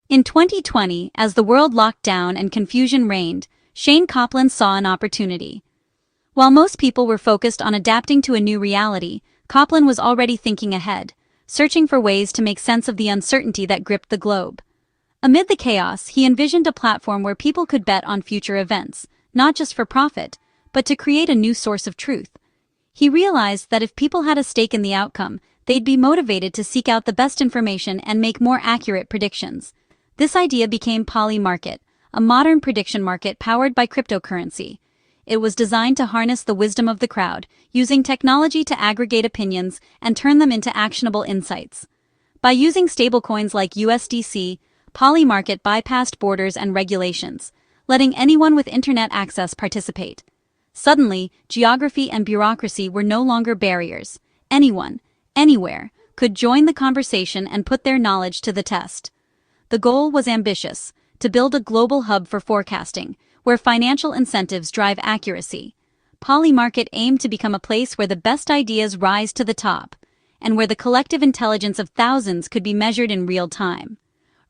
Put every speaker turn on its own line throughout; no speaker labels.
In 2020, as the world locked down and confusion reigned, Shayne Coplan saw an opportunity. While most people were focused on adapting to a new reality, Coplan was already thinking ahead, searching for ways to make sense of the uncertainty that gripped the globe. Amid the chaos, he envisioned a platform where people could bet on future events, not just for profit, but to create a new source of truth. He realized that if people had a stake in the outcome, they'd be motivated to seek out the best information and make more accurate predictions. This idea became Polymarket, a modern prediction market powered by cryptocurrency. It was designed to harness the wisdom of the crowd, using technology to aggregate opinions and turn them into actionable insights. By using stablecoins like USDC, Polymarket bypassed borders and regulations, letting anyone with internet access participate. Suddenly, geography and bureaucracy were no longer barriers. Anyone, anywhere, could join the conversation and put their knowledge to the test. The goal was ambitious: to build a global hub for forecasting, where financial incentives drive accuracy. Polymarket aimed to become a place where the best ideas rise to the top, and where the collective intelligence of thousands could be measured in real time.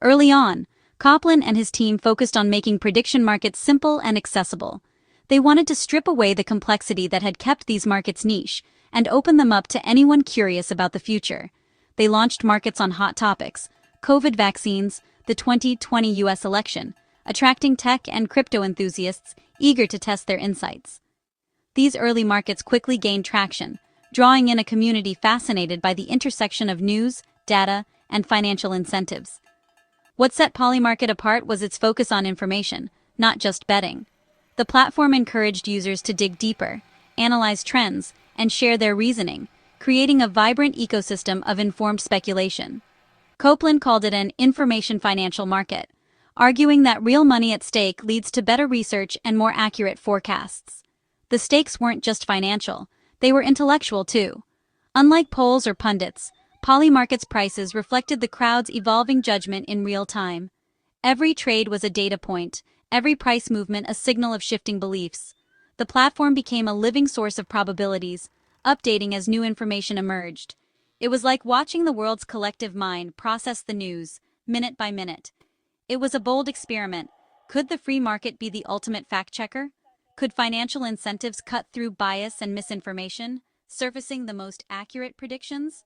Early on, Coplan and his team focused on making prediction markets simple and accessible. They wanted to strip away the complexity that had kept these markets niche and open them up to anyone curious about the future. They launched markets on hot topics: COVID vaccines, the 2020 US election, attracting tech and crypto enthusiasts eager to test their insights. These early markets quickly gained traction, drawing in a community fascinated by the intersection of news, data, and financial incentives. What set Polymarket apart was its focus on information, not just betting. The platform encouraged users to dig deeper, analyze trends, and share their reasoning, creating a vibrant ecosystem of informed speculation. Coplan called it an information financial market, arguing that real money at stake leads to better research and more accurate forecasts. The stakes weren't just financial, they were intellectual too. Unlike polls or pundits, Polymarket's prices reflected the crowd's evolving judgment in real time. Every trade was a data point, every price movement a signal of shifting beliefs. The platform became a living source of probabilities, updating as new information emerged. It was like watching the world's collective mind process the news, minute by minute. It was a bold experiment. Could the free market be the ultimate fact-checker? Could financial incentives cut through bias and misinformation, surfacing the most accurate predictions?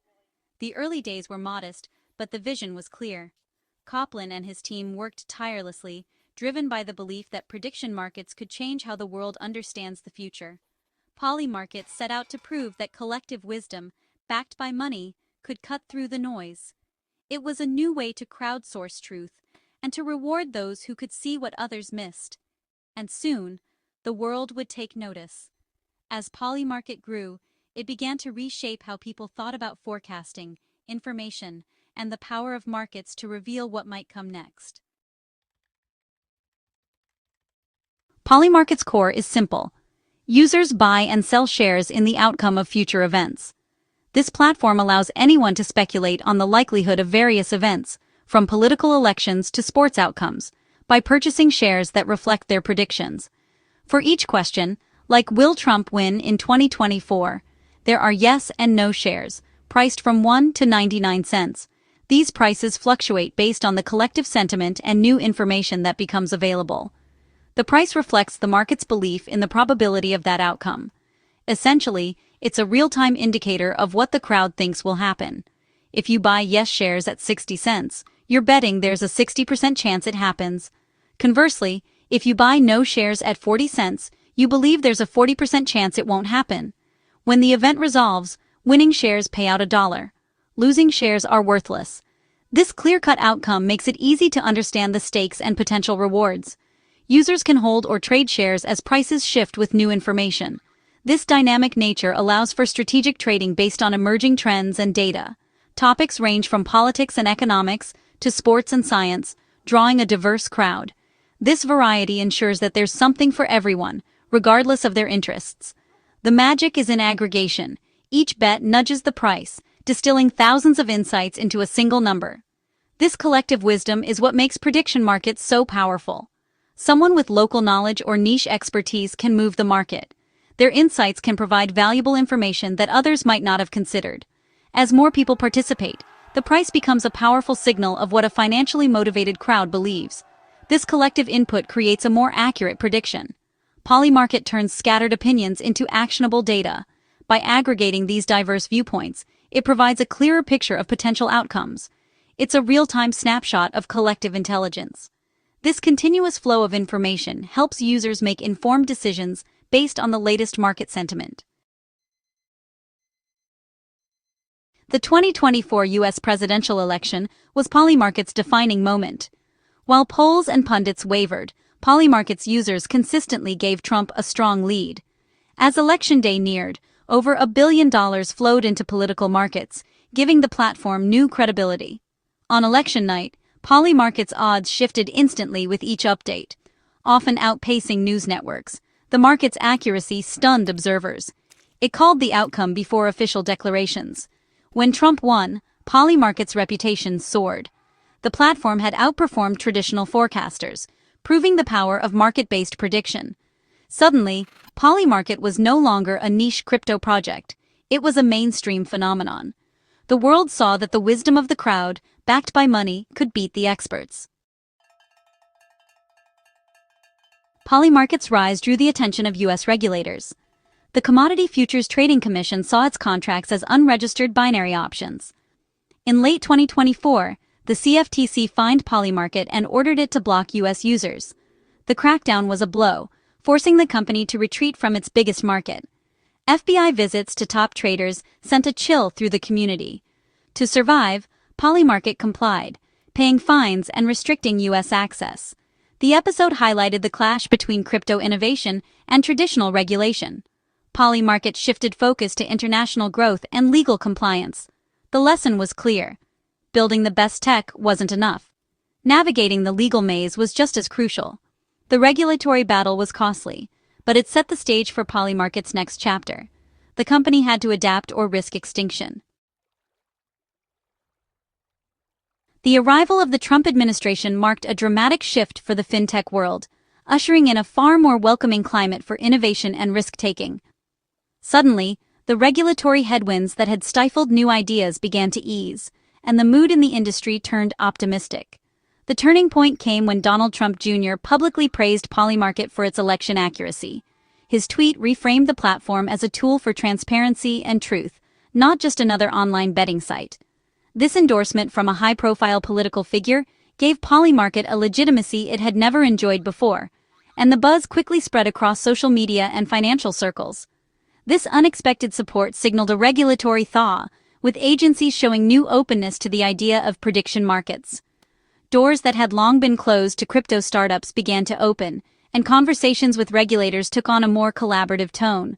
The early days were modest, but the vision was clear. Coplan and his team worked tirelessly, driven by the belief that prediction markets could change how the world understands the future. Polymarket set out to prove that collective wisdom, backed by money, could cut through the noise. It was a new way to crowdsource truth and to reward those who could see what others missed. And soon, the world would take notice. As Polymarket grew, it began to reshape how people thought about forecasting, information, and the power of markets to reveal what might come next. Polymarket's core is simple. Users buy and sell shares in the outcome of future events. This platform allows anyone to speculate on the likelihood of various events, from political elections to sports outcomes, by purchasing shares that reflect their predictions. For each question, like "Will Trump win in 2024?" there are yes and no shares, priced from 1 to 99 cents. These prices fluctuate based on the collective sentiment and new information that becomes available. The price reflects the market's belief in the probability of that outcome. Essentially, it's a real-time indicator of what the crowd thinks will happen. If you buy yes shares at 60 cents, you're betting there's a 60% chance it happens. Conversely, if you buy no shares at 40 cents, you believe there's a 40% chance it won't happen. When the event resolves, winning shares pay out $1. Losing shares are worthless. This clear-cut outcome makes it easy to understand the stakes and potential rewards. Users can hold or trade shares as prices shift with new information. This dynamic nature allows for strategic trading based on emerging trends and data. Topics range from politics and economics to sports and science, drawing a diverse crowd. This variety ensures that there's something for everyone, regardless of their interests. The magic is in aggregation. Each bet nudges the price, distilling thousands of insights into a single number. This collective wisdom is what makes prediction markets so powerful. Someone with local knowledge or niche expertise can move the market. Their insights can provide valuable information that others might not have considered. As more people participate, The price becomes a powerful signal of what a financially motivated crowd believes. This collective input creates a more accurate prediction. Polymarket turns scattered opinions into actionable data. By aggregating these diverse viewpoints, it provides a clearer picture of potential outcomes. It's a real-time snapshot of collective intelligence. This continuous flow of information helps users make informed decisions based on the latest market sentiment. The 2024 U.S. presidential election was Polymarket's defining moment. While polls and pundits wavered, Polymarket's users consistently gave Trump a strong lead. As election day neared, over $1 billion flowed into political markets, giving the platform new credibility. On election night, Polymarket's odds shifted instantly with each update, often outpacing news networks. The market's accuracy stunned observers. It called the outcome before official declarations. When Trump won, Polymarket's reputation soared. The platform had outperformed traditional forecasters, proving the power of market-based prediction. Suddenly, Polymarket was no longer a niche crypto project. It was a mainstream phenomenon. The world saw that the wisdom of the crowd, backed by money, could beat the experts. Polymarket's rise drew the attention of U.S. regulators. The Commodity Futures Trading Commission saw its contracts as unregistered binary options. In late 2024, the CFTC fined Polymarket and ordered it to block U.S. users. The crackdown was a blow, forcing the company to retreat from its biggest market. FBI visits to top traders sent a chill through the community. To survive, Polymarket complied, paying fines and restricting U.S. access. The episode highlighted the clash between crypto innovation and traditional regulation. Polymarket shifted focus to international growth and legal compliance. The lesson was clear. Building the best tech wasn't enough. Navigating the legal maze was just as crucial. The regulatory battle was costly, but it set the stage for Polymarket's next chapter. The company had to adapt or risk extinction. The arrival of the Trump administration marked a dramatic shift for the fintech world, ushering in a far more welcoming climate for innovation and risk-taking. Suddenly, the regulatory headwinds that had stifled new ideas began to ease, and the mood in the industry turned optimistic. The turning point came when Donald Trump Jr. publicly praised Polymarket for its election accuracy. His tweet reframed the platform as a tool for transparency and truth, not just another online betting site. This endorsement from a high-profile political figure gave Polymarket a legitimacy it had never enjoyed before, and the buzz quickly spread across social media and financial circles. This unexpected support signaled a regulatory thaw, with agencies showing new openness to the idea of prediction markets. Doors that had long been closed to crypto startups began to open, and conversations with regulators took on a more collaborative tone.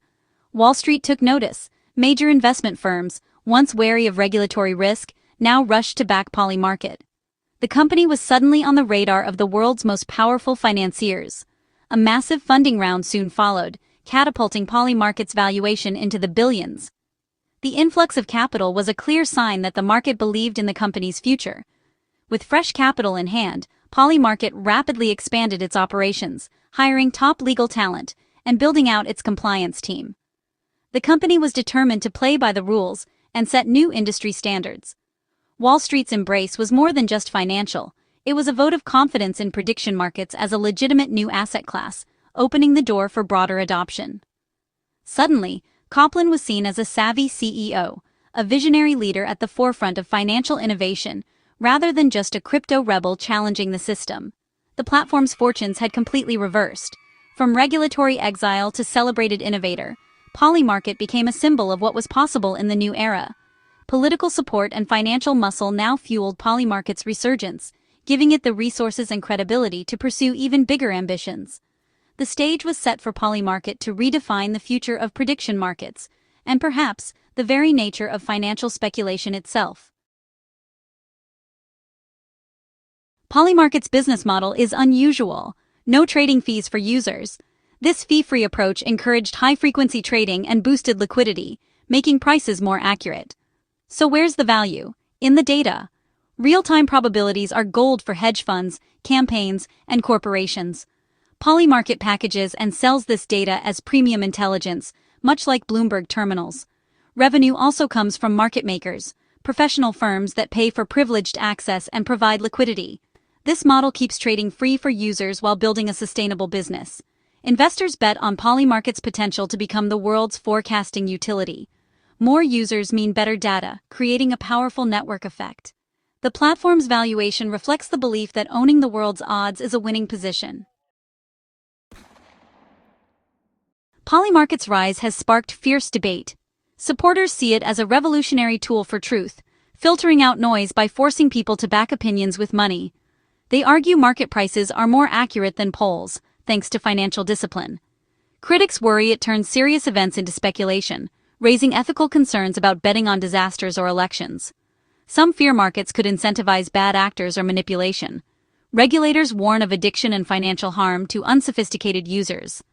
Wall Street took notice. Major investment firms, once wary of regulatory risk, now rushed to back Polymarket. The company was suddenly on the radar of the world's most powerful financiers. A massive funding round soon followed, catapulting Polymarket's valuation into the billions. The influx of capital was a clear sign that the market believed in the company's future. With fresh capital in hand, Polymarket rapidly expanded its operations, hiring top legal talent and building out its compliance team. The company was determined to play by the rules and set new industry standards. Wall Street's embrace was more than just financial. It was a vote of confidence in prediction markets as a legitimate new asset class, opening the door for broader adoption. Suddenly, Coplan was seen as a savvy CEO, a visionary leader at the forefront of financial innovation, rather than just a crypto rebel challenging the system. The platform's fortunes had completely reversed. From regulatory exile to celebrated innovator, Polymarket became a symbol of what was possible in the new era. Political support and financial muscle now fueled Polymarket's resurgence, giving it the resources and credibility to pursue even bigger ambitions. The stage was set for Polymarket to redefine the future of prediction markets, and perhaps the very nature of financial speculation itself. Polymarket's business model is unusual. No trading fees for users. This fee-free approach encouraged high-frequency trading and boosted liquidity, making prices more accurate. So where's the value? In the data. Real-time probabilities are gold for hedge funds, campaigns, and corporations. Polymarket packages and sells this data as premium intelligence, much like Bloomberg terminals. Revenue also comes from market makers, professional firms that pay for privileged access and provide liquidity. This model keeps trading free for users while building a sustainable business. Investors bet on Polymarket's potential to become the world's forecasting utility. More users mean better data, creating a powerful network effect. The platform's valuation reflects the belief that owning the world's odds is a winning position. Polymarket's rise has sparked fierce debate. Supporters see it as a revolutionary tool for truth, filtering out noise by forcing people to back opinions with money. They argue market prices are more accurate than polls, thanks to financial discipline. Critics worry it turns serious events into speculation, raising ethical concerns about betting on disasters or elections. Some fear markets could incentivize bad actors or manipulation. Regulators warn of addiction and financial harm to unsophisticated users.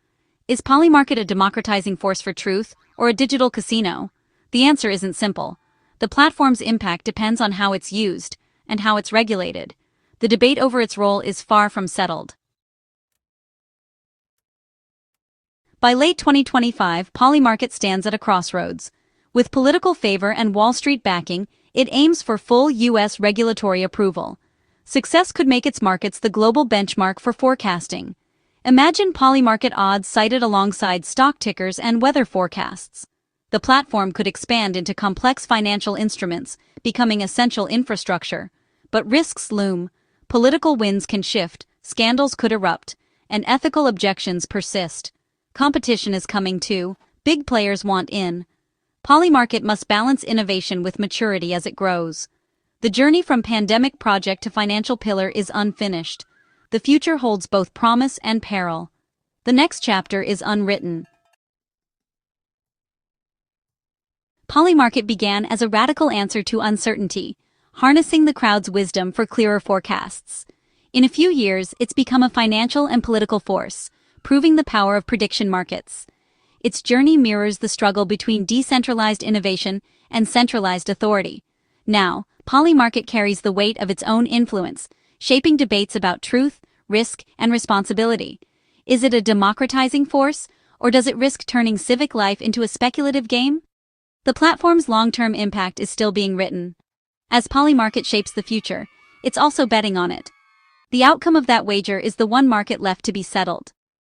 Is Polymarket a democratizing force for truth, or a digital casino? The answer isn't simple. The platform's impact depends on how it's used, and how it's regulated. The debate over its role is far from settled. By late 2025, Polymarket stands at a crossroads. With political favor and Wall Street backing, it aims for full U.S. regulatory approval. Success could make its markets the global benchmark for forecasting. Imagine Polymarket odds cited alongside stock tickers and weather forecasts. The platform could expand into complex financial instruments, becoming essential infrastructure. But risks loom. Political winds can shift, scandals could erupt, and ethical objections persist. Competition is coming too. Big players want in. Polymarket must balance innovation with maturity as it grows. The journey from pandemic project to financial pillar is unfinished. The future holds both promise and peril. The next chapter is unwritten. Polymarket began as a radical answer to uncertainty, harnessing the crowd's wisdom for clearer forecasts. In a few years, it's become a financial and political force, proving the power of prediction markets. Its journey mirrors the struggle between decentralized innovation and centralized authority. Now, Polymarket carries the weight of its own influence, shaping debates about truth, risk, and responsibility. Is it a democratizing force, or does it risk turning civic life into a speculative game? The platform's long-term impact is still being written. As Polymarket shapes the future, it's also betting on it. The outcome of that wager is the one market left to be settled.